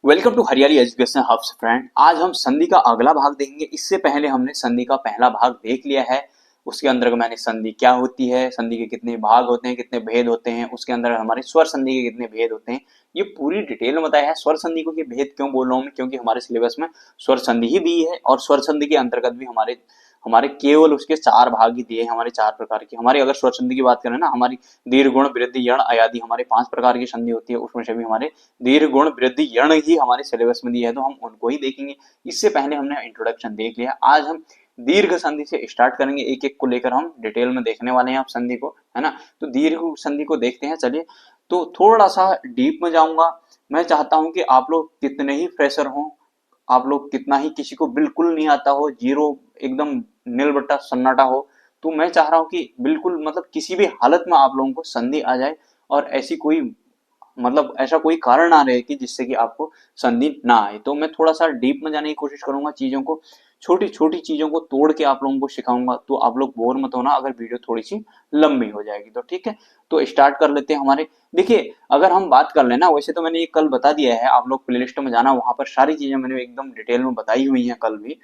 Welcome to हरियाली education hubs friend. आज हम संधि का अगला भाग देखेंगे। इससे पहले हमने संधि का पहला भाग देख लिया है। उसके अंदर मैंने संधि क्या होती है, संधि के कितने भाग होते हैं, कितने भेद होते हैं, उसके अंदर हमारे स्वर संधि के कितने भेद होते हैं, ये पूरी डिटेल में बताया है। स्वर संधि को ये भेद क्यों बोल रहा हूँ मैं, क्योंकि हमारे सिलेबस में स्वर संधि ही दी है और स्वर संधि के अंतर्गत भी हमारे हमारे केवल उसके चार भाग ही दिए हैं, हमारे चार प्रकार की। हमारे अगर स्वर संधि की बात करें ना, हमारी दीर्घ गुण वृद्धि यण अयादि हमारे 5 प्रकार की संधि होती है, उसमें से भी हमारे दीर्घ गुण वृद्धि यण ही हमारे सिलेबस में दिया है, तो हम उनको ही देखेंगे। इससे पहले हमने इंट्रोडक्शन देख लिया। आज हम दीर्घ संधि से स्टार्ट करेंगे, एक एक को लेकर हम डिटेल में देखने वाले हैं आप संधि को, है ना। तो दीर्घ संधि को देखते हैं। चलिए, तो थोड़ा सा डीप में जाऊंगा। मैं चाहता हूं कि आप लोग कितने ही फ्रेशर हों, आप लोग कितना ही किसी को बिल्कुल नहीं आता हो, जीरो एकदम नील बट्टा सन्नाटा हो, तो मैं चाह रहा हूं कि बिल्कुल मतलब किसी भी हालत में आप लोगों को संधि आ जाए और ऐसी कोई मतलब ऐसा कोई कारण ना रहे कि जिससे कि आपको संधि ना आए। तो मैं थोड़ा सा डीप में जाने की कोशिश करूंगा, चीजों को छोटी छोटी चीजों को तोड़ के आप लोगों को सिखाऊंगा, तो आप लोग बोर मत होना अगर वीडियो थोड़ी सी लंबी हो जाएगी तो। ठीक है, तो स्टार्ट कर लेते हैं हमारे। देखिए, अगर हम बात कर लेना, वैसे तो मैंने ये कल बता दिया है, आप लोग प्लेलिस्ट में जाना, वहां पर सारी चीजें मैंने एकदम डिटेल में बताई हुई है कल भी।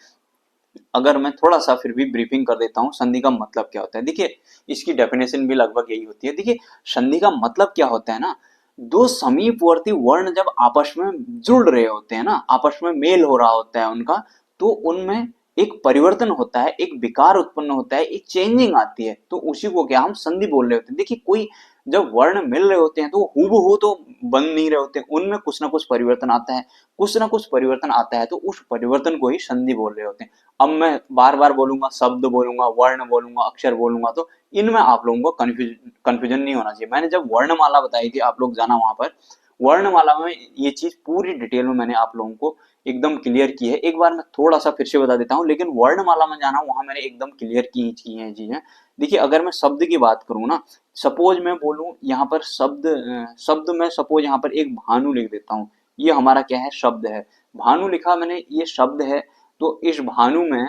अगर मैं थोड़ा सा फिर भी ब्रीफिंग कर देता हूँ, संधि का मतलब क्या होता है। देखिए, इसकी डेफिनेशन भी लगभग यही होती है। देखिए, संधि का मतलब क्या होता है ना, दो समीपवर्ती वर्ण जब आपस में जुड़ रहे होते हैं ना, आपस में मेल हो रहा होता है उनका, तो उनमें एक परिवर्तन होता है, एक विकार उत्पन्न होता है, एक चेंजिंग आती है, तो उसी को क्या हम संधि बोल रहे होते हैं। देखिए, कोई जब वर्ण मिल रहे होते हैं तो हूबहू तो बन नहीं रहे होते, उनमें कुछ ना कुछ परिवर्तन आता है, कुछ ना कुछ परिवर्तन आता है, तो उस परिवर्तन को ही संधि बोल रहे होते हैं। अब मैं बार बार बोलूंगा, शब्द बोलूंगा, वर्ण बोलूंगा, अक्षर बोलूंगा, तो इनमें आप लोगों को कंफ्यूजन नहीं होना चाहिए। मैंने जब वर्णमाला बताई थी, आप लोग जाना वहां पर, वर्णमाला में ये चीज पूरी डिटेल में मैंने आप लोगों को एकदम क्लियर की है। एक बार मैं थोड़ा सा फिर से बता देता हूँ, लेकिन वर्णमाला में जाना वहां मैंने एकदम क्लियर की है चीजें। देखिए, अगर मैं शब्द की बात करूँ ना, सपोज मैं बोलूं यहाँ पर शब्द में सपोज यहाँ पर एक भानु लिख देता हूँ, ये हमारा क्या है, शब्द है। भानु लिखा मैंने, ये शब्द है। तो इस भानु में,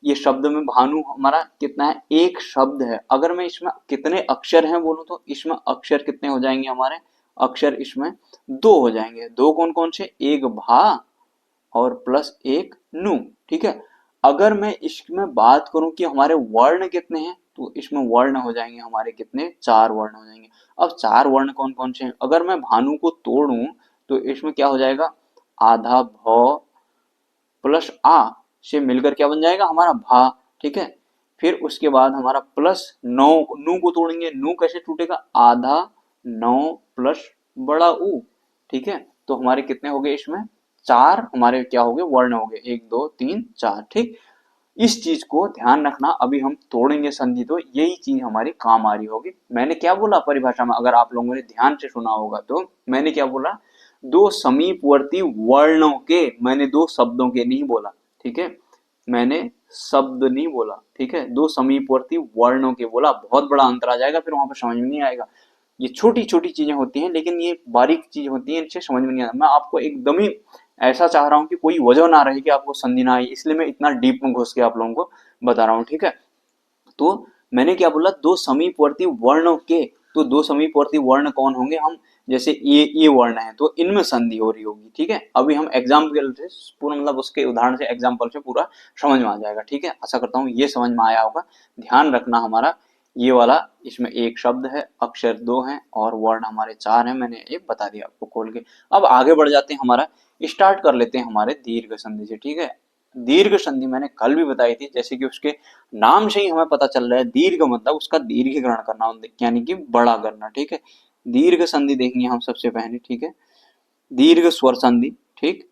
ये शब्द में भानु हमारा कितना है, एक शब्द है। अगर मैं इसमें कितने अक्षर हैं बोलूं, तो इसमें अक्षर कितने हो जाएंगे हमारे, अक्षर इसमें दो हो जाएंगे। दो कौन कौन से, एक भा और प्लस एक नु। ठीक है, अगर मैं इसमें बात करूं कि हमारे वर्ण कितने हैं, तो इसमें वर्ण हो जाएंगे हमारे कितने, चार वर्ण हो जाएंगे। अब चार वर्ण कौन कौन से हैं, अगर मैं भानु को तोड़ूं तो इसमें क्या हो जाएगा, आधा भ प्लस आ से मिलकर क्या बन जाएगा हमारा भा। ठीक है, फिर उसके बाद हमारा प्लस नौ, नू को तोड़ेंगे, नू कैसे टूटेगा, आधा नौ प्लस बड़ा ऊ। ठीक है, तो हमारे कितने हो गए इसमें, चार हमारे क्या हो गए, वर्ण हो गए, एक दो तीन चार। ठीक, इस चीज को ध्यान रखना। अभी हम तोड़ेंगे संधि, तो यही चीज हमारी काम आ रही होगी। मैंने क्या बोला परिभाषा में, अगर आप लोगों ने ध्यान से सुना होगा तो मैंने क्या बोला, दो समीपवर्ती वर्णों के, मैंने दो शब्दों के नहीं बोला। ठीक है, मैंने शब्द नहीं बोला। ठीक है, दो समीपवर्ती वर्णों के बोला, बहुत बड़ा अंतर आ जाएगा, फिर वहां पर समझ में नहीं आएगा। ये छोटी छोटी चीजें होती हैं, लेकिन ये बारीक चीज होती है, इनसे समझ में नहीं आता। मैं आपको एकदम ही ऐसा चाह रहा हूँ कि कोई वजह ना रहे कि आपको संधि ना आए, इसलिए मैं इतना डीप में घुस के आप लोगों को बता रहा हूँ। ठीक है, तो मैंने क्या बोला, दो समीपवर्ती वर्णों के, तो दो समीपवर्ती वर्ण कौन होंगे, हम जैसे ये वर्ण है तो इनमें संधि हो रही होगी। ठीक है, अभी हम एग्जाम्पल से पूरा मतलब उसके उदाहरण से, एग्जाम्पल से पूरा समझ में आ जाएगा। ठीक है, आशा करता हूँ ये समझ में आया होगा। ध्यान रखना हमारा ये वाला, इसमें एक शब्द है, अक्षर दो हैं और वर्ण हमारे चार हैं, मैंने ये बता दिया आपको खोल के। अब आगे बढ़ जाते हैं, हमारा स्टार्ट कर लेते हैं हमारे दीर्घ संधि से। ठीक है, दीर्घ संधि मैंने कल भी बताई थी, जैसे कि उसके नाम से ही हमें पता चल रहा है, दीर्घ मतलब उसका दीर्घीकरण करना, यानी कि बड़ा करना। ठीक है, दीर्घ संधि देखेंगे हम सबसे पहले। ठीक है, दीर्घ स्वर संधि, ठीक,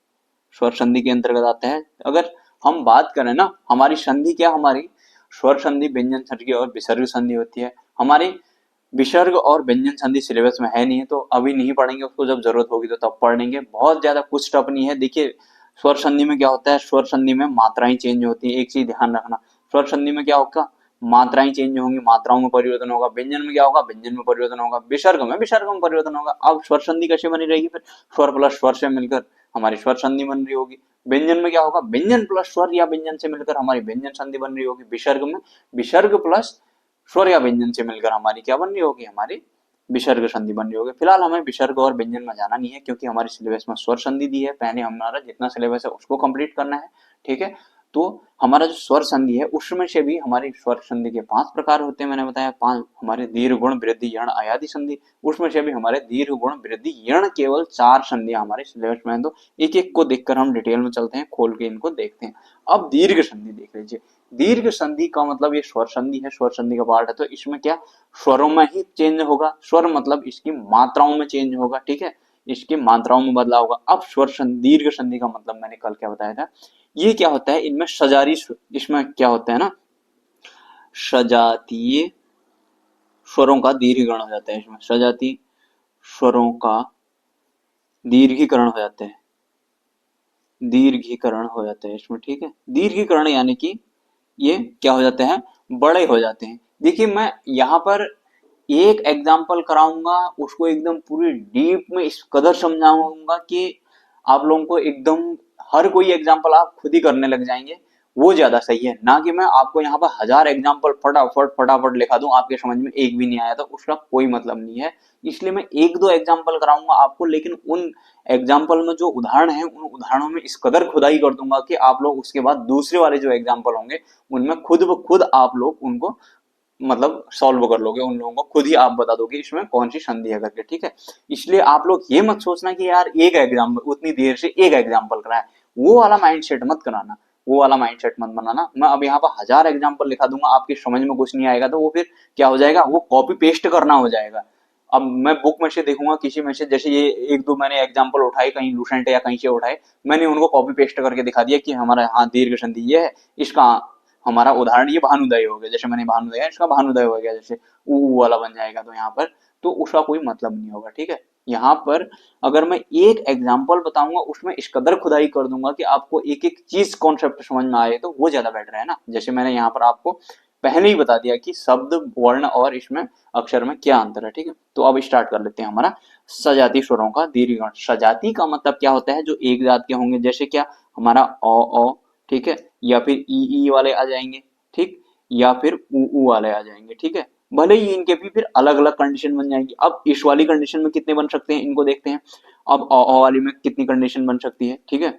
स्वर संधि के अंतर्गत आता है। अगर हम बात करें ना, हमारी संधि क्या, हमारी स्वर संधि, व्यंजन संधि और विसर्ग संधि होती है। हमारी विसर्ग और व्यंजन संधि सिलेबस में है नहीं है, तो अभी नहीं पढ़ेंगे, उसको जब जरूरत होगी तो तब पढ़ लेंगे। बहुत ज्यादा कुछ टफ नहीं है। देखिए, स्वर संधि में क्या होता है, स्वर संधि में मात्राएं चेंज होती है, एक चीज ध्यान रखना, स्वर संधि में क्या होगा, मात्राएं चेंज होंगी, मात्राओं में परिवर्तन होगा। व्यंजन में क्या होगा, व्यंजन में परिवर्तन होगा। विसर्ग में परिवर्तन होगा। अब स्वर संधि कैसे बनी रहेगी, फिर स्वर प्लस स्वर से मिलकर हमारी स्वर संधि बन रही होगी। व्यंजन में क्या होगा, व्यंजन प्लस स्वर या व्यंजन से मिलकर हमारी व्यंजन संधि बन रही होगी। विसर्ग में विसर्ग प्लस स्वर या व्यंजन से मिलकर हमारी क्या बन रही होगी, हमारी विसर्ग संधि बन रही होगी। फिलहाल हमें विसर्ग और व्यंजन में जाना नहीं है क्योंकि हमारे सिलेबस में स्वर संधि दी है, पहले हमारा जितना सिलेबस है उसको कंप्लीट करना है, ठीक है। तो हमारा जो स्वर संधि है उसमें से भी हमारी स्वर संधि के 5 प्रकार होते हैं, मैंने बताया 5। हमारे दीर्घ गुण वृद्धि यण आयादी संधि, उसमें से भी हमारे दीर्घ गुण वृद्धि यण केवल 4 संधियां हमारे सिलेबस में है। तो एक एक को देखकर हम डिटेल में चलते हैं, खोल के इनको देखते हैं। अब दीर्घ संधि देख लीजिए। दीर्घ संधि का मतलब ये स्वर संधि है, स्वर संधि का पार्ट है, तो इसमें क्या स्वरों में ही चेंज होगा। स्वर मतलब इसकी मात्राओं में चेंज होगा, ठीक है, इसकी मात्राओं में बदलाव होगा। अब स्वर संधि, दीर्घ संधि का मतलब मैंने कल क्या बताया था, ये क्या होता है, इनमें सजारी, इसमें क्या होता है ना, सजातीय स्वरों का दीर्घीकरण हो जाता है, इसमें सजातीय स्वरों का दीर्घीकरण हो जाता है, दीर्घीकरण हो जाता है इसमें, ठीक है। दीर्घीकरण यानी कि ये क्या हो जाते हैं, बड़े हो जाते हैं। देखिए मैं यहाँ पर एक एग्जाम्पल कराऊंगा, उसको एकदम पूरी डीप में इस कदर समझाऊंगा कि आप लोगों को एकदम हर कोई एग्जाम्पल आप खुद ही करने लग जाएंगे, वो ज्यादा सही है। ना कि मैं आपको यहाँ पर 1000 एग्जाम्पल फटाफट फटाफट लिखा दूं, आपके समझ में एक भी नहीं आया तो उसका कोई मतलब नहीं है। इसलिए मैं एक दो एग्जाम्पल कराऊंगा आपको, लेकिन उन एग्जाम्पल में जो उदाहरण है उन उदाहरणों में इस कदर खुदाई कर दूंगा कि आप लोग उसके बाद दूसरे वाले जो एग्जाम्पल होंगे उनमें खुद ब खुद आप लोग उनको मतलब सॉल्व कर लोगे, उन लोगों को खुद ही आप बता दोगे इसमें कौन सी संधि है करके, ठीक है। इसलिए आप लोग ये मत सोचना कि यार एक एग्जाम्पल, उतनी देर से एक एग्जाम्पल कराए, वो वाला माइंडसेट मत कराना, वो वाला माइंडसेट मत बनाना। मैं अब यहाँ पर 1000 एग्जाम्पल लिखा दूंगा, आपकी समझ में कुछ नहीं आएगा तो वो फिर क्या हो जाएगा, वो कॉपी पेस्ट करना हो जाएगा। अब मैं बुक में से देखूंगा किसी में से, जैसे ये एक दो मैंने एग्जाम्पल उठाए कहीं लूसेंट या कहीं से उठाए, मैंने उनको कॉपी पेस्ट करके दिखा दिया कि हमारा हाँ दीर्घ संधि ये है, इसका हमारा उदाहरण ये भानुदय हो गया, जैसे मैंने भानुदय इसका भानुदय हो गया, जैसे ऊ वाला बन जाएगा तो यहाँ पर, तो उसका कोई मतलब नहीं होगा, ठीक है। यहाँ पर अगर मैं एक एग्जाम्पल बताऊंगा उसमें इस कदर खुदाई कर दूंगा कि आपको एक एक चीज कॉन्सेप्ट समझ में आए, तो वो ज्यादा बेटर है ना। जैसे मैंने यहाँ पर आपको पहले ही बता दिया कि शब्द वर्ण और इसमें अक्षर में क्या अंतर है, ठीक है। तो अब स्टार्ट कर लेते हैं हमारा सजाती स्वरों का दीर्घीकरण। सजाती का मतलब क्या होता है, जो एक जात के होंगे, जैसे क्या हमारा ओ, ठीक है, या फिर ई वाले आ जाएंगे, ठीक, या फिर ऊ वाले आ जाएंगे, ठीक है। भले ही इनके भी फिर अलग अलग कंडीशन बन जाएंगी। अब इस वाली कंडीशन में कितने बन सकते हैं इनको देखते हैं। अब ओ वाली में कितनी कंडीशन बन सकती है, ठीक है,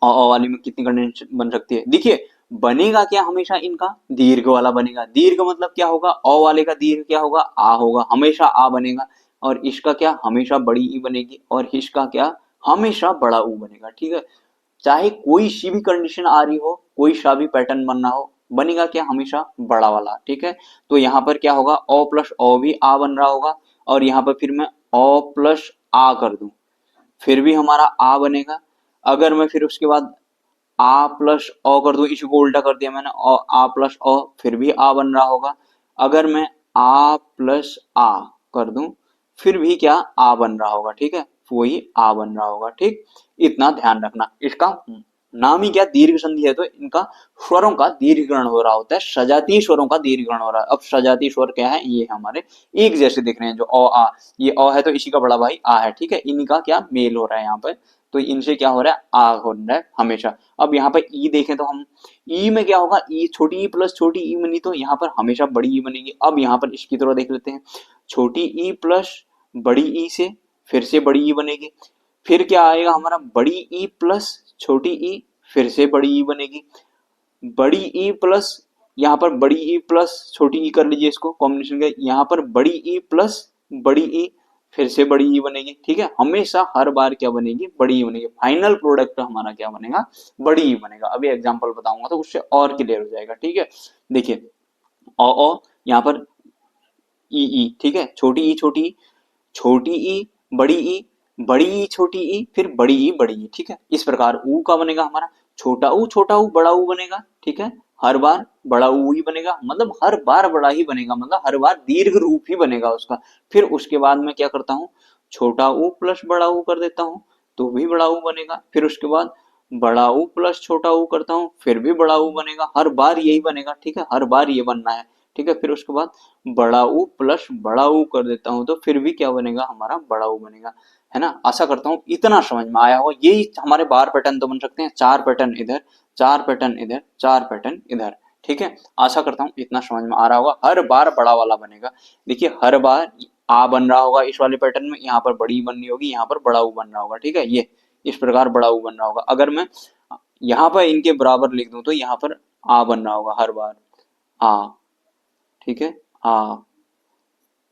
ओ वाली में कितनी कंडीशन बन सकती है। देखिए बनेगा क्या, हमेशा इनका दीर्घ वाला बनेगा। दीर्घ मतलब क्या होगा, ओ वाले का दीर्घ क्या होगा, आ होगा, हमेशा आ बनेगा। और इसका क्या, हमेशा बड़ी ई बनेगी। और इसका क्या, हमेशा बड़ा ऊ बनेगा, ठीक है। चाहे कोई सी भी कंडीशन आ रही हो, कोई सा भी पैटर्न बनना हो, बनेगा क्या, हमेशा बड़ा वाला, ठीक है। तो यहाँ पर क्या होगा, ओ प्लस ओ भी आ बन रहा होगा, और यहाँ पर फिर मैं ओ प्लस आ कर दूं, फिर भी हमारा आ बनेगा। अगर मैं फिर उसके बाद आ प्लस ओ कर दूं, इसको उल्टा कर दिया मैंने, आ प्लस ओ, फिर भी आ बन रहा होगा। अगर मैं आ प्लस आ कर दूं, फिर भी क्या, आ बन रहा होगा, ठीक है, वही आ बन रहा होगा, ठीक। इतना ध्यान रखना। इसका नाम ही क्या, दीर्घ संधि है, तो इनका स्वरों का दीर्घीकरण हो रहा होता है, सजातीय स्वरों का दीर्घीकरण हो रहा है। अब सजातीय स्वर क्या है, ये हमारे एक जैसे दिख रहे हैं, जो ओ आ, ये ओ है तो इसी का बड़ा भाई आ है, ठीक है, इनका क्या मेल हो रहा है यहाँ पर, तो इनसे क्या हो रहा है, आ हो रहा है हमेशा। अब यहाँ पर ई देखें तो हम ई में क्या होगा, ई छोटी ई प्लस छोटी ई बनी तो यहाँ पर हमेशा बड़ी ई बनेगी। अब यहाँ पर इसकी तरह देख लेते हैं, छोटी ई प्लस बड़ी ई से फिर से बड़ी ई बनेगी, फिर क्या आएगा हमारा, बड़ी ई प्लस छोटी ई, फिर से बड़ी ई बनेगी, बड़ी ई प्लस, यहाँ पर बड़ी ई प्लस छोटी ई कर लीजिए इसको कॉम्बिनेशन का, यहाँ पर बड़ी ई प्लस बड़ी ई, फिर से बड़ी ई बनेगी, ठीक है। हमेशा हर बार क्या बनेगी, बड़ी ई बनेगी। फाइनल प्रोडक्ट हमारा क्या बनेगा, बड़ी ई बनेगा। अभी एग्जांपल बताऊंगा तो उससे और क्लियर हो जाएगा, ठीक है। देखिए ओ यहाँ पर ई, ठीक है, छोटी ई छोटी ई, छोटी ई बड़ी ई, बड़ी ई छोटी ई, फिर बड़ी ई बड़ी ई, ठीक है। इस प्रकार ऊ का बनेगा हमारा छोटा ऊ छोटा ऊ बड़ा ऊ बनेगा, ठीक है। हर बार बड़ा ऊ ही बनेगा, मतलब हर बार बड़ा ही बनेगा, मतलब हर बार दीर्घ रूप ही बनेगा उसका। फिर उसके बाद मैं क्या करता हूँ, छोटा ऊ प्लस बड़ा ऊ कर देता हूँ, तो भी बड़ा ऊ बनेगा। फिर उसके बाद बड़ा ऊ प्लस छोटा ऊ करता हूँ, फिर भी बड़ा ऊ बनेगा। हर बार यही बनेगा, ठीक है, हर बार ये बनना है, ठीक है। फिर उसके बाद बड़ा ऊ प्लस बड़ा ऊ कर देता हूं, तो फिर भी क्या बनेगा, हमारा बड़ा ऊ बनेगा, है ना। आशा करता हूं इतना समझ में आया हो। यही हमारे बार पैटर्न तो बन सकते हैं, 4 पैटर्न इधर, 4 पैटर्न इधर, 4 पैटर्न इधर, ठीक है। आशा करता हूं इतना समझ में आ रहा होगा। हर बार बड़ा वाला बनेगा। देखिए हर बार आ बन रहा होगा इस वाले पैटर्न में, यहाँ पर बड़ी बन रही होगी, यहाँ पर बड़ा ऊ बन रहा होगा, ठीक है। ये इस प्रकार बड़ा ऊ बन रहा होगा। अगर मैं यहाँ पर इनके बराबर लिख दूं तो यहाँ पर आ बन रहा होगा हर बार, आ, ठीक है,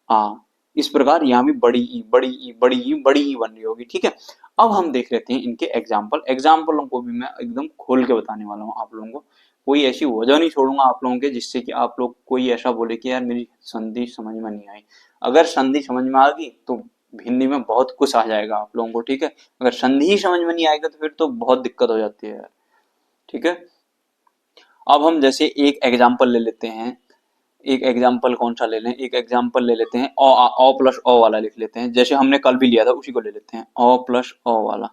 आ। इस प्रकार यहाँ भी बड़ी ई बड़ी ई बड़ी ई बड़ी ई बन रही होगी, ठीक है। अब हम देख लेते हैं इनके एग्जाम्पलों को भी मैं एकदम खोल के बताने वाला हूँ आप लोगों को। कोई ऐसी वजह नहीं छोड़ूंगा आप लोगों के जिससे कि आप लोग कोई ऐसा बोले कि यार मेरी संधि समझ में नहीं आई। अगर संधि समझ में आ गई तो हिंदी में बहुत कुछ आ जाएगा आप लोगों को, ठीक है। अगर संधि ही समझ में नहीं आएगा तो फिर तो बहुत दिक्कत हो जाती है यार, ठीक है। अब हम जैसे एक एग्जाम्पल ले लेते हैं, एक एग्जाम्पल कौन सा ले लें, एक एग्जाम्पल ले लेते हैं ओ प्लस ओ वाला लिख लेते हैं, जैसे हमने कल भी लिया था उसी को ले लेते हैं, ओ प्लस ओ वाला,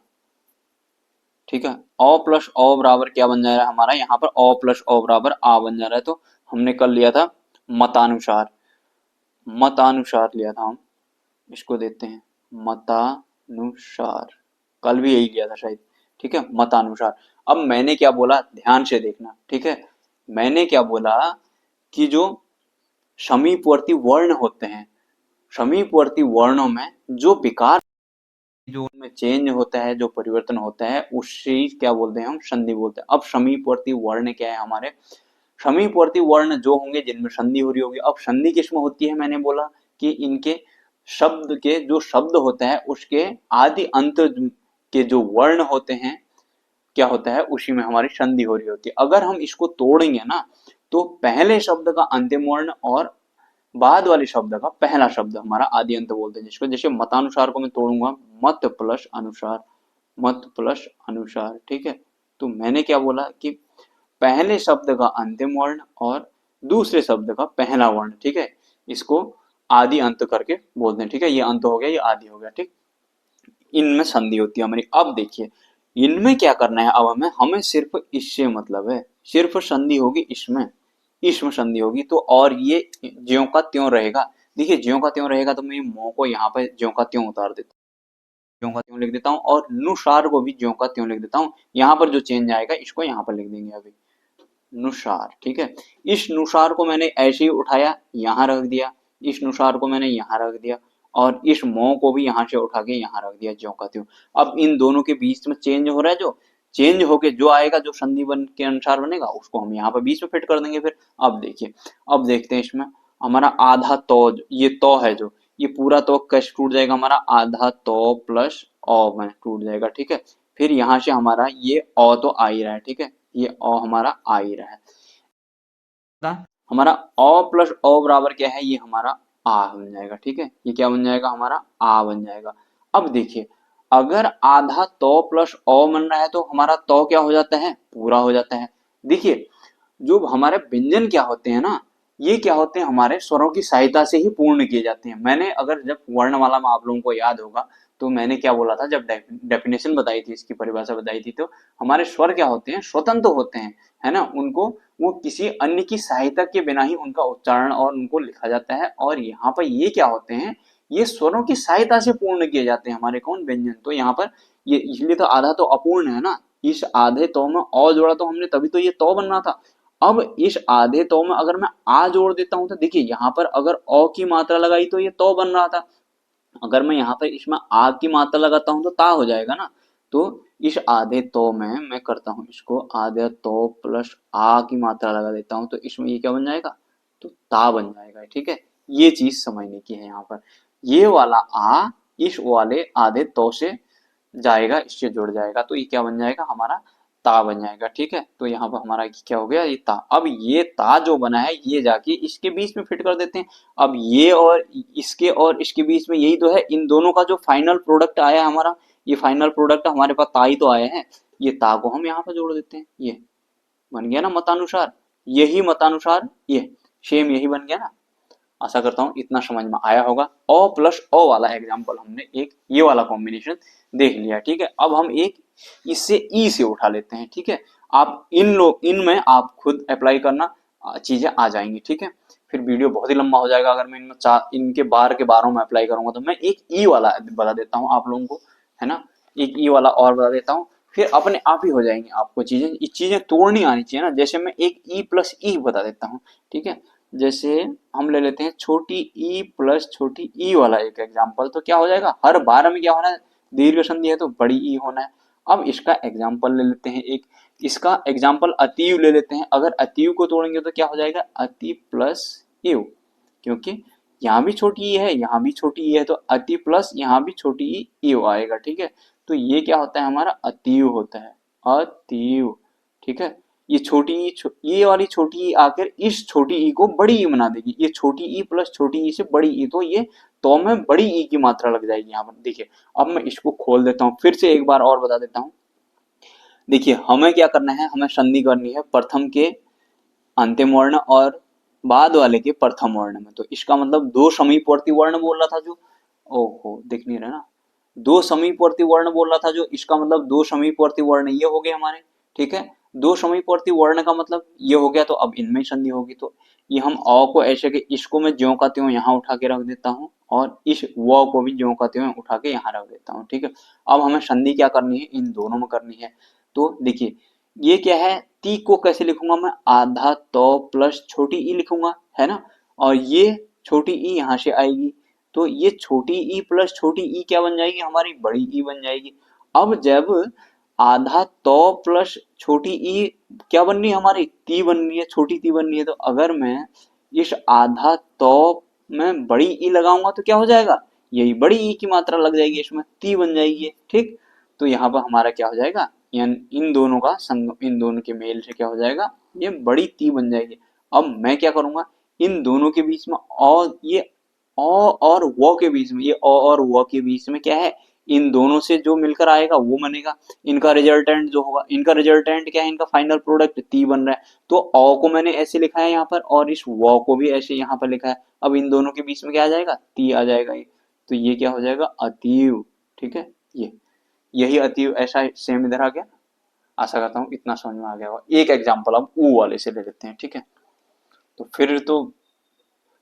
ठीक है। ओ प्लस ओ बराबर क्या बन जा रहा है हमारा, यहाँ पर ओ प्लस ओ बराबर आ बन जा रहा है। तो हमने कल लिया था मतानुसार, मतानुसार लिया था हम, इसको देते हैं मतानुसार, कल भी यही लिया था शायद, ठीक है, मतानुसार। अब मैंने क्या बोला ध्यान से देखना, ठीक है। मैंने क्या बोला कि जो समीपवर्ती वर्ण होते हैं, समीपवर्ती वर्णों में जो विकार जो उनमें चेंज होता है, जो परिवर्तन होता है, उसी क्या बोलते हैं हम, संधि बोलते हैं। अब समीपवर्ती वर्ण क्या है हमारे, समीपवर्ती वर्ण जो होंगे जिनमें संधि हो रही होगी। अब संधि किसमें होती है, मैंने बोला कि इनके शब्द के जो शब्द होता है उसके आदि अंत के जो वर्ण होते हैं क्या होता है, उसी में हमारी संधि हो रही होती है। अगर हम इसको तोड़ेंगे ना तो पहले शब्द का अंतिम वर्ण और बाद वाले शब्द का पहला शब्द हमारा आदि अंत बोलते हैं जिसको। जैसे मतानुसार को मैं तोड़ूंगा मत प्लस अनुसार, मत प्लस अनुसार, ठीक है। तो मैंने क्या बोला कि पहले शब्द का अंतिम वर्ण और दूसरे शब्द का पहला वर्ण, ठीक है, इसको आदि अंत करके बोलते हैं, ठीक है। ये अंत हो गया, ये आदि हो गया, ठीक। इनमें संधि होती है हमारी। अब देखिए इनमें क्या करना है, अब हमें सिर्फ इससे मतलब है, सिर्फ संधि होगी इसमें, इसमें संधि होगी तो, और ये ज्यों का त्यों रहेगा। देखिए ज्यों का त्यों रहेगा तो मैं मोह को यहाँ पे ज्यों का त्यों उतार देता हूँ, ज्यों का त्यों लिख देता हूँ, और नुसार को भी ज्यों का त्यों लिख देता हूँ। यहाँ पर जो चेंज आएगा इसको यहाँ पर लिख देंगे अभी नुसार, ठीक है। इस नुसार को मैंने ऐसे ही उठाया यहाँ रख दिया, इस नुसार को मैंने यहाँ रख दिया, और इस मोह को भी यहाँ से उठा के यहाँ रख दिया ज्यों का त्यों। अब इन दोनों के बीच में चेंज हो रहा है, जो चेंज होके जो आएगा, जो संधि बन के अनुसार बनेगा उसको हम यहाँ पर बीच में फिट कर देंगे फिर। अब देखिए, अब देखते हैं इसमें हमारा आधा तो, ये तो है जो, ये पूरा तो कैसे टूट जाएगा हमारा, आधा तो प्लस ओ में टूट जाएगा, ठीक है। फिर यहाँ से हमारा ये ओ तो आ ही रहा है, ठीक है, ये ओ हमारा आ ही रहा है। हमारा ओ प्लस ओ बराबर क्या है, ये हमारा आ बन जाएगा, ठीक है। ये क्या बन जाएगा हमारा, आ बन जाएगा। अब देखिए अगर आधा तो प्लस ओ बन रहा है तो हमारा तो क्या हो जाता है, पूरा हो जाता है। देखिए जो हमारे व्यंजन क्या होते हैं ना, ये क्या होते हैं, हमारे स्वरों की सहायता से ही पूर्ण किए जाते हैं। मैंने अगर जब वर्णमाला में आप लोगों को याद होगा तो मैंने क्या बोला था, जब डेफिनेशन बताई थी, इसकी परिभाषा बताई थी, तो हमारे स्वर क्या होते हैं, स्वतंत्र होते हैं, है ना। उनको वो किसी अन्य की सहायता के बिना ही उनका उच्चारण और उनको लिखा जाता है। और यहाँ पर ये क्या होते हैं, ये स्वरों की सहायता से पूर्ण किए जाते हैं हमारे कौन, व्यंजन। तो यहाँ पर ये इसलिए तो आधा तो अपूर्ण है ना, इस आधे तो में अ जोड़ा तो हमने तभी तो ये तो बन रहा था। अब इस आधे तो में अगर मैं आ जोड़ देता हूं तो देखिए यहाँ पर अगर अ की मात्रा लगाई तो ये तो बन रहा था, अगर मैं यहाँ पर इसमें आ की मात्रा लगाता हूं तो ता हो जाएगा ना। तो इस आधे तो में मैं करता हूं इसको आधे तो प्लस आ की मात्रा लगा देता हूं तो इसमें ये क्या बन जाएगा, तो ता बन जाएगा, ठीक है। ये चीज समझने की है यहाँ पर, ये वाला आ इस वाले आधे तो से जाएगा, इससे जुड़ जाएगा तो ये क्या बन जाएगा हमारा, ता बन जाएगा, ठीक है। तो यहाँ पर हमारा क्या हो गया, ये ता। अब ये ता जो बना है ये जाके इसके बीच में फिट कर देते हैं। अब ये और इसके बीच में यही तो है, इन दोनों का जो फाइनल प्रोडक्ट आया है हमारा, ये फाइनल प्रोडक्ट हमारे पास ता ही तो आया है, ये ता को हम यहाँ पर जोड़ देते हैं, ये बन गया ना मतानुसार। यही मतानुसार, ये सेम यही बन गया ना। आशा करता हूँ इतना समझ में आया होगा। ओ प्लस ओ वाला एग्जाम्पल हमने एक ये वाला कॉम्बिनेशन देख लिया, ठीक है। अब हम एक इससे ई से उठा लेते हैं, ठीक है। आप इनमें आप खुद अप्लाई करना, चीजें आ जाएंगी, ठीक है। फिर वीडियो बहुत ही लंबा हो जाएगा अगर मैं इनमें इनके बार के बारों में अप्लाई करूंगा। तो मैं एक ई वाला बता देता हूँ आप लोगों को, है ना, एक ई वाला और बता देता हूँ, फिर अपने आप ही हो जाएंगी आपको चीजें। ये चीजें तोड़नी आनी चाहिए ना। जैसे मैं एक ई प्लस ई बता देता हूँ, ठीक है। जैसे हम ले लेते हैं छोटी ई प्लस छोटी ई वाला एक एग्जाम्पल, तो क्या हो जाएगा, हर बार में क्या होना है, दीर्घ संधि है तो बड़ी ई होना है। अब इसका एग्जाम्पल ले लेते हैं एक, इसका एग्जाम्पल अतीव ले लेते हैं। अगर अतीव को तोड़ेंगे तो क्या हो जाएगा, अति प्लस इव, क्योंकि यहाँ भी छोटी ई है, यहाँ भी छोटी ई है, तो अति प्लस यहाँ भी छोटी ई इव आएगा। ठीक है, तो ये क्या होता है, हमारा अतीव होता है, अतीव। ठीक है, ये छोटी ई ये वाली छोटी ई आकर इस छोटी ई को बड़ी ई बना देगी। ये छोटी ई प्लस छोटी ई से बड़ी ई, तो ये तो में बड़ी ई की मात्रा लग जाएगी यहाँ पर। देखिए अब मैं इसको खोल देता हूँ, फिर से एक बार और बता देता हूँ। देखिए हमें क्या करना है, हमें संधि करनी है प्रथम के अंतिम वर्ण और बाद वाले के प्रथम वर्ण में। तो इसका मतलब दो समीपवर्ती वर्ण बोल रहा था जो, ओहो दिख नहीं रहा ना, दो समीपवर्ती वर्ण बोल रहा था जो, इसका मतलब दो समीपवर्ती वर्ण ये हो गए हमारे। ठीक है, दो समीपवर्ती वर्ण का मतलब ये हो गया, तो अब इनमें संधि होगी। तो ये हम अ को ऐसे के, इसको मैं ज्यों का त्यों यहाँ उठा के रख देता हूँ, और इस व को भी ज्यों का त्यों उठा के यहाँ रख देता हूँ। ठीक है, अब हमें संधि क्या करनी है, इन दोनों में करनी है। तो देखिए ये क्या है, ती को कैसे लिखूंगा मैं, आधा तो प्लस छोटी ई लिखूंगा, है ना, और ये छोटी ई यहाँ से आएगी, तो ये छोटी ई प्लस छोटी ई क्या बन जाएगी, हमारी बड़ी ई बन जाएगी। अब जब आधा तो प्लस छोटी ई क्या बन रही है, हमारी ती बन रही है, छोटी ती बन रही है, तो अगर मैं इस आधा तो में बड़ी ई लगाऊंगा तो क्या हो जाएगा, यही बड़ी ई की मात्रा लग जाएगी, इसमें ती बन जाएगी। ठीक, तो यहाँ पर हमारा क्या हो जाएगा, इन दोनों का संग, इन दोनों के मेल से क्या हो जाएगा, ये बड़ी ती बन जाएगी। अब मैं क्या करूंगा, इन दोनों के बीच में और ये अ और वो के बीच में, ये अ और वो के बीच में क्या है, इन दोनों से जो मिलकर आएगा वो बनेगा, इनका रिजल्टेंट जो होगा, इनका रिजल्टेंट क्या है, इनका फाइनल प्रोडक्ट ती बन रहा है। तो अ को मैंने ऐसे लिखा है यहाँ पर, और इस वो को भी ऐसे यहाँ पर लिखा है। अब इन दोनों के बीच में क्या आ जाएगा, ती आ जाएगा ये, तो ये क्या हो जाएगा, अतीव। ठीक है, ये यही अतीव, ऐसा सेम इधर आ गया। आशा करता हूँ इतना समझ में आ गया होगा। एक एग्जाम्पल अब ऊ वाले से ले लेते हैं। ठीक है, तो फिर तो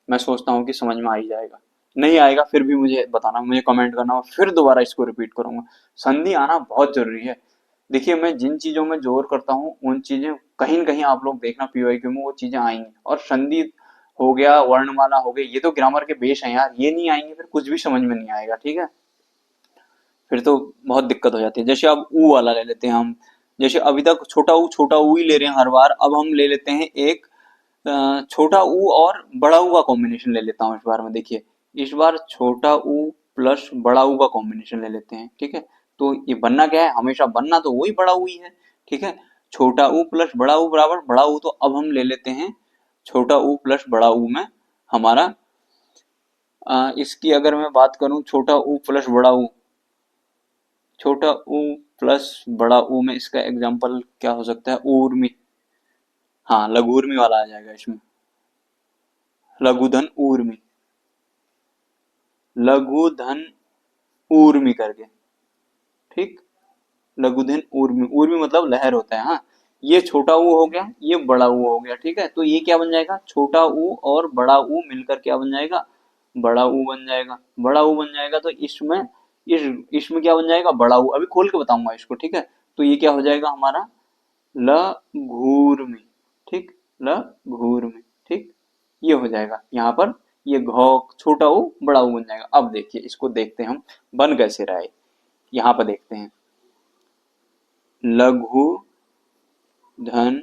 मैं सोचता हूँ कि समझ में आ ही जाएगा, नहीं आएगा फिर भी मुझे बताना, मुझे कमेंट करना, फिर दोबारा इसको रिपीट करूंगा। संधि आना बहुत जरूरी है। देखिए मैं जिन चीजों में जोर करता हूँ उन चीजें कहीं न कहीं आप लोग देखना पीवाईक्यू में वो चीजें आएंगी, और संधि हो गया, वर्णमाला हो गई, ये तो ग्रामर के बेस है यार, ये नहीं आएंगे फिर कुछ भी समझ में नहीं आएगा। ठीक है, फिर तो बहुत दिक्कत हो जाती है। जैसे अब ऊ वाला ले लेते हैं हम, जैसे अभी तक छोटा ऊ ही ले रहे हैं हर बार, अब हम ले लेते हैं एक छोटा ऊ और बड़ा ऊ का कॉम्बिनेशन ले लेता हूँ इस बार में। देखिए इस बार छोटा ऊ प्लस बड़ा ऊ का कॉम्बिनेशन ले लेते हैं। ठीक है, तो ये बनना क्या है, हमेशा बनना तो वही बड़ा ऊ ही है। ठीक है, छोटा ऊ प्लस बड़ा ऊ बराबर बड़ा ऊ, तो अब हम ले लेते हैं छोटा ऊ प्लस बड़ा ऊ में हमारा इसकी अगर मैं बात करूं, छोटा ऊ प्लस बड़ा ऊ, छोटा ऊ प्लस बड़ा ऊ में इसका एग्जाम्पल क्या हो सकता है, ऊर्मी, हाँ लघुर्मी वाला आ जाएगा इसमें, लघुधन ऊर्मी, लघुधन ऊर्मी करके। ठीक, लघुधन ऊर्मी, ऊर्मी मतलब लहर होता है। हाँ, ये छोटा ऊ हो गया, ये बड़ा ऊ हो गया। ठीक है, तो ये क्या बन जाएगा, छोटा ऊ और बड़ा ऊ मिलकर क्या बन जाएगा, बड़ा ऊ बन जाएगा। बड़ा ऊ बन जाएगा तो इसमें इसमें क्या बन जाएगा, बड़ा ऊ, अभी खोल के बताऊंगा इसको। ठीक है, तो ये क्या हो जाएगा हमारा, लघूर्मी। ठीक, लघूर्मी। ठीक, ये हो जाएगा यहाँ पर, ये घ छोटा ऊ बड़ा ऊ बन जाएगा। अब देखिए इसको देखते हैं हम बन कैसे रहा है, यहाँ पर देखते हैं, लघु धन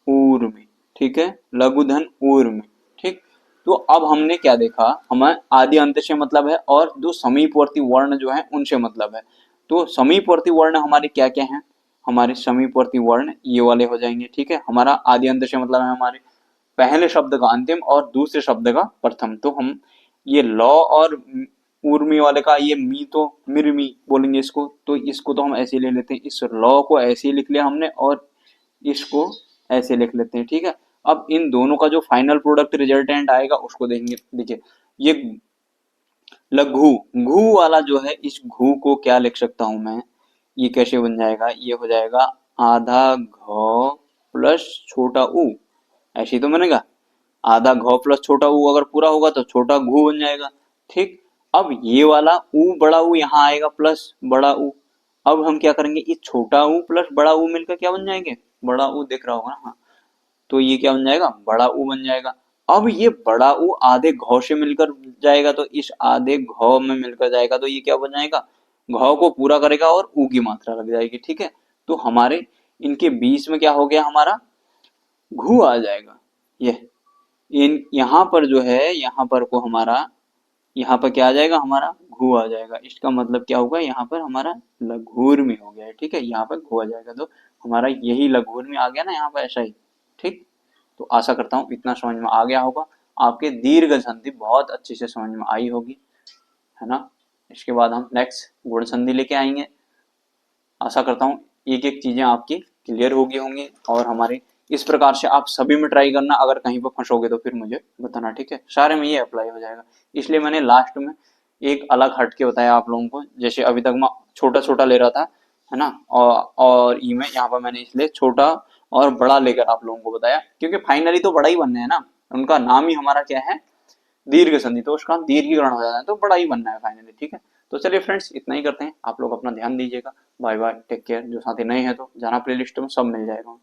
ऊर्मी। ठीक है, लघु धन ऊर्मी। ठीक, तो अब हमने क्या देखा, हमें आदि अंत से मतलब है और दो समीपवर्ती वर्ण जो है उनसे मतलब है। तो समीपवर्ती वर्ण हमारे क्या क्या हैं, हमारे समीपवर्ती वर्ण ये वाले हो जाएंगे। ठीक है, हमारा आदि अंत से मतलब है हमारे पहले शब्द का अंतिम और दूसरे शब्द का प्रथम। तो हम ये लॉ और उर्मी वाले का ये मी तो मिर्मी बोलेंगे इसको, तो इसको तो हम ऐसे ही ले लेते हैं, इस लॉ को ऐसे ही लिख लिया हमने और इसको ऐसे लिख लेते हैं। ठीक है, अब इन दोनों का जो फाइनल प्रोडक्ट रिजल्टेंट आएगा उसको देखेंगे। देखिए ये लघु घू वाला जो है, इस घू को क्या लिख सकता हूं मैं, ये कैसे बन जाएगा, ये हो जाएगा आधा घ प्लस छोटा ऊ, ऐसे ही तो बनेगा, आधा घ प्लस छोटा ऊ अगर पूरा होगा तो छोटा घू बन जाएगा। ठीक, अब ये वाला ऊ बड़ा ऊ यहाँ आएगा प्लस बड़ा ऊ, अब हम क्या करेंगे, ये छोटा ऊ प्लस बड़ा ऊ मिलकर क्या बन जाएंगे, बड़ा ऊ, दिख रहा होगा ना, हाँ तो ये क्या बन जाएगा, बड़ा ऊ बन जाएगा। अब ये बड़ा ऊ आधे घ से मिलकर जाएगा, तो इस आधे घ में मिलकर जाएगा तो ये क्या बन जाएगा, घ को पूरा करेगा और ऊ की मात्रा लग जाएगी, ठीक है। तो हमारे इनके बीच में क्या हो गया, हमारा घू आ जाएगा। ये इन यहाँ पर जो है, यहाँ पर को हमारा, यहाँ पर क्या आ जाएगा, हमारा घू आ जाएगा। इसका मतलब क्या होगा, यहाँ पर हमारा लघुर्मी हो गया है, ठीक है। यहाँ पर घू आ जाएगा तो हमारा यही लघुर्मी आ गया ना यहाँ पर, ऐसा ही, ठीक। तो आशा करता हूँ इतना समझ में आ गया होगा। आपके दीर्घ संधि बहुत अच्छे से समझ में आई होगी, है ना। इसके बाद हम नेक्स्ट गुण संधि लेके आएंगे। आशा करता हूँ एक एक चीजें आपकी क्लियर होगी होंगी, और हमारे इस प्रकार से आप सभी में ट्राई करना। अगर कहीं पर फंसोगे तो फिर मुझे बताना, ठीक है। सारे में ये अप्लाई हो जाएगा, इसलिए मैंने लास्ट में एक अलग हट के बताया आप लोगों को। जैसे अभी तक मैं छोटा छोटा ले रहा था, है ना, और ई में यहाँ पर मैंने इसलिए छोटा और बड़ा लेकर आप लोगों को बताया, क्योंकि फाइनली तो बड़ा ही बनना है ना। उनका नाम ही हमारा क्या है, दीर्घ संधि, तो उसका दीर्घीकरण हो जाता है, तो बड़ा ही बनना है फाइनली, ठीक है। तो चलिए फ्रेंड्स, इतना ही करते हैं। आप लोग अपना ध्यान दीजिएगा। Bye bye, take care. जो साथी नए हैं तो जाना प्लेलिस्ट में, सब मिल जाएगा।